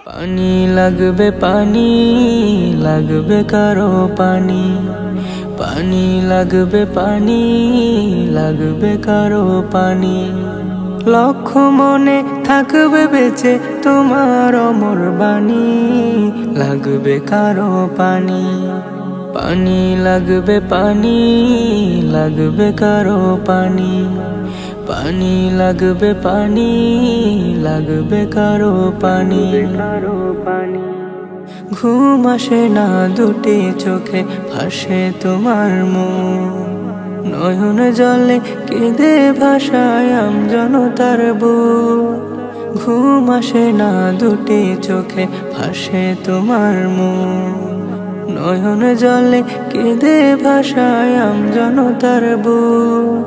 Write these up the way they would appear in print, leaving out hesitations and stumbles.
পানি লাগবে, পানি লাগবে কারো পানি, পানি লাগবে, পানি লাগবে কারো পানি। লক্ষ মনে থাকবে বেঁচে তোমার অমর বাণী, লাগবে কারো পানি। পানি লাগবে, পানি লাগবে কারো পানি, পানি লাগবে, পানি লাগবে কারো পানি। ঘুম আসে না দুটি চোখে, ভাসে তোমার মুখ, নয়ন জলে কেঁদে ভাষায় আমজনতার বুক। ঘুম আসে না দুটি চোখে, ভাসে তোমার মুখ, নয়ন জলে কেঁদে ভাষায় আমজনতার বুক।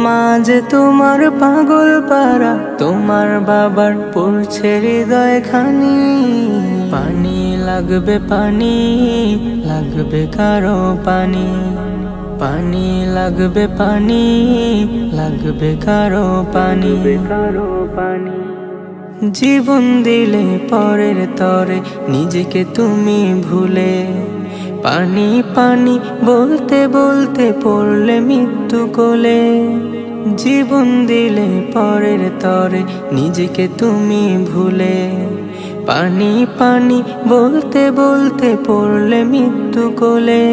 মাঝে তোমার পাগল পারা, তোমার বাবার পড়ছে হৃদয় খানি। পানি লাগবে, পানি লাগবে কারো পানি, পানি লাগবে, পানি লাগবে কারো পানি। জীবন দিলে পরের তরে, নিজেকে তুমি ভুলে, পানি পানি বলতে বলতে পড়লে মৃত্যু কোলে। জীবন দিলে পরের তরে, নিজেকে তুমি ভুলে, পানি পানি বলতে বলতে পড়লে মৃত্যু কোলে।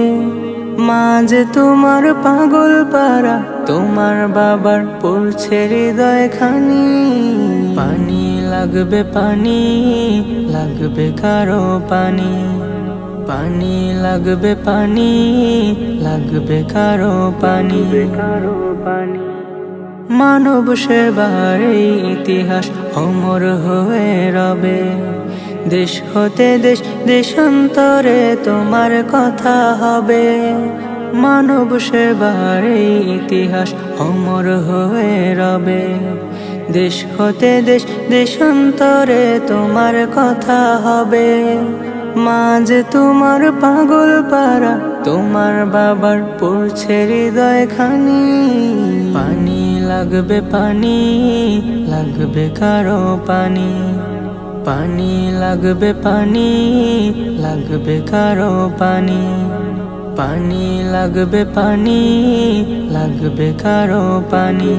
মাঝে তোমার পাগল পারা, তোমার বাবার পড়ছে হৃদয় খানি। পানি লাগবে, পানি লাগবে কারো পানি, পানি লাগবে, পানি লাগবে কারো পানি। মানব সেবার এই ইতিহাস অমর হয়ে রবে, দেশ হতে দেশ দেশান্তরে তোমার কথা হবে। মানব সেবার এই ইতিহাস অমর হয়ে রবে, দেশ হতে দেশ দেশান্তরে তোমার কথা হবে। মাঝে তোমার পাগল পারা, তোমার বাবার পড়ছে হৃদয় খানি। পানি লাগবে, পানি লাগবে কারো পানি, পানি লাগবে, পানি লাগবে কারো পানি, পানি লাগবে, পানি লাগবে কারো পানি।